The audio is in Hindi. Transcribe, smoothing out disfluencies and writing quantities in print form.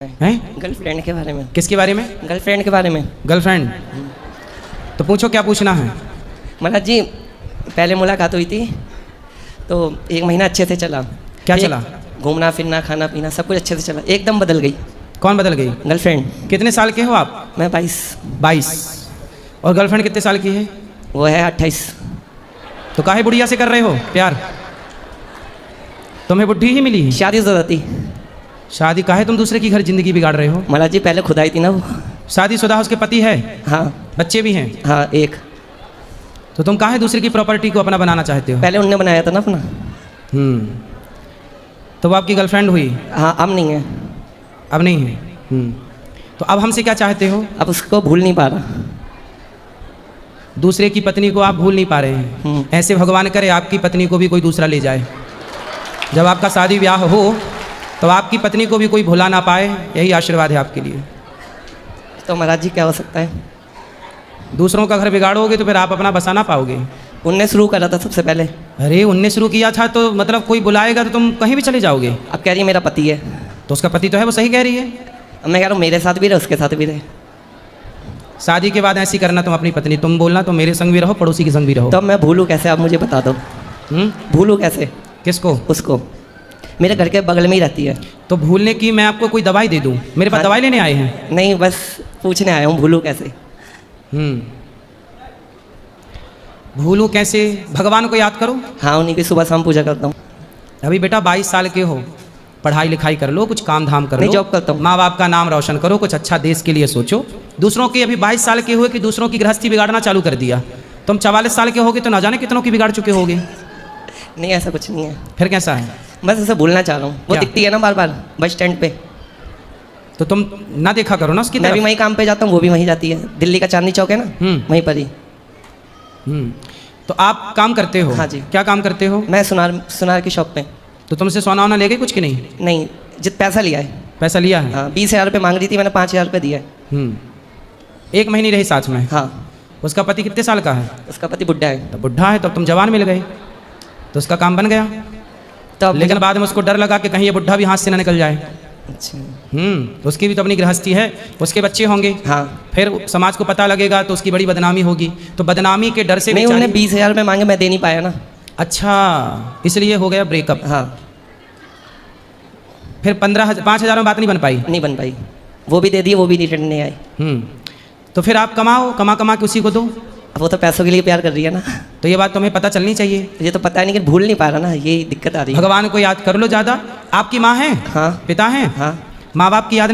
हैं? गर्लफ्रेंड के बारे में। किसके बारे में? गर्लफ्रेंड के बारे में। गर्लफ्रेंड। तो पूछो क्या पूछना है। मतलब जी पहले मुलाकात हुई थी तो 1 महीना अच्छे से चला। क्या चला? घूमना फिरना खाना पीना सब कुछ अच्छे से चला, एकदम बदल गई। कौन बदल गई? गर्लफ्रेंड। कितने साल के हो आप? मैं 22। 22। और गर्लफ्रेंड कितने साल की है? वो है 28। तो काहे बुढ़िया से कर रहे हो प्यार? तुम्हें बुढ़ी ही मिली है? शादी ज़रूरत थी। शादी काहे तुम दूसरे की घर जिंदगी बिगाड़ रहे हो? मतलब जी पहले खुद आई थी ना वो। शादीशुदा उसके पति है? हाँ। बच्चे भी हैं? हाँ एक। तो तुम काहे दूसरे की प्रॉपर्टी को अपना बनाना चाहते हो? पहले उनने बनाया था ना अपना। तो वो आपकी गर्लफ्रेंड हुई? हाँ अब नहीं है। अब नहीं है। तो अब हमसे क्या चाहते हो? अब उसको भूल नहीं पा रहा। दूसरे की पत्नी को आप भूल नहीं पा रहे हैं। ऐसे भगवान करे आपकी पत्नी को भी कोई दूसरा ले जाए। जब आपका शादी ब्याह हो तो आपकी पत्नी को भी कोई भुला ना पाए, यही आशीर्वाद है आपके लिए। तो महाराज जी क्या हो सकता है? दूसरों का घर बिगाड़ोगे तो फिर आप अपना बसा ना पाओगे। उनने शुरू करा था सबसे पहले। अरे उनने शुरू किया था तो मतलब कोई बुलाएगा तो तुम कहीं भी चले जाओगे। अब कह रही है मेरा पति है। तो उसका पति तो है, वो सही कह रही है। अब मैं कह रहा हूँ मेरे साथ भी रहे उसके साथ भी रहे। शादी के बाद ऐसी करना तुम अपनी पत्नी, तुम बोलना तो मेरे संग भी रहो पड़ोसी के संग भी रहो। तो अब मैं भूलूँ कैसे, आप मुझे बता दो। भूलूँ कैसे? किसको? उसको। मेरे घर के बगल में ही रहती है। तो भूलने की मैं आपको कोई दवाई दे दूं? मेरे पास दवाई लेने आए हैं? नहीं बस पूछने आया हूँ भूलूँ कैसे। भूलूं कैसे? भगवान को याद करो। हाँ उन्हीं की सुबह शाम पूजा करता हूँ। अभी बेटा 22 साल के हो, पढ़ाई लिखाई कर लो, कुछ काम धाम कर लो। नहीं जॉब करता हूँ। माँ बाप का नाम रोशन करो, कुछ अच्छा देश के लिए सोचो। दूसरों की अभी 22 साल के हुए कि दूसरों की गृहस्थी बिगाड़ना चालू कर दिया। तुम 44 साल के होगे तो ना जाने कितनों की बिगाड़ चुके होगे। नहीं ऐसा कुछ नहीं है। फिर कैसा है? बस ऐसा भूलना चाह रहा हूँ। वो क्या? दिखती है ना बार बार बस स्टैंड पे। तो तुम ना देखा करो ना उसकी मैं भी तरफ। वहीं काम पे जाता हूँ, वो भी वहीं जाती है। दिल्ली का चांदनी चौक है ना, वहीं पर ही। तो आप काम करते हो? हाँ जी। क्या काम करते हो? मैं सुनार की शॉप पे। तो तुमसे सोना वोना ले गए कुछ कि नहीं? नहीं जित पैसा लिया है। पैसा लिया है? हाँ 20,000 रुपये मांग रही थी, मैंने 5,000 रुपये दिया है। 1 महीने रही साथ में? हाँ। उसका पति कितने साल का है? उसका पति बुढ़ा है। तो बुढ़ा है तब तुम जवान मिल गए तो उसका काम बन गया। तो अब लेकिन बाद में उसको डर लगा कि कहीं ये बुढ़ा भी हाथ से ना निकल जाए। अच्छा। उसकी भी तो अपनी गृहस्थी है, उसके बच्चे होंगे। हाँ। फिर समाज को पता लगेगा तो उसकी बड़ी बदनामी होगी। तो बदनामी के डर से नहीं उन्हें 20,000 रुपये मांगे, मैं दे नहीं पाया ना। अच्छा इसलिए हो गया ब्रेकअप। हाँ। फिर 5,000 में बात नहीं बन पाई? नहीं बन पाई। वो भी दे दिए, वो भी रिटर्न नहीं आई। तो फिर आप कमाओ, कमा के उसी को दो। अब वो तो पैसों के लिए प्यार कर रही है ना। तो ये बात तुम्हें पता चलनी चाहिए। ये तो पता नहीं कि भूल नहीं पा रहा ना, यही दिक्कत आ रही है। भगवान को याद कर लो ज़्यादा। आपकी माँ है? हाँ। पिता है? हाँ। माँ बाप की याद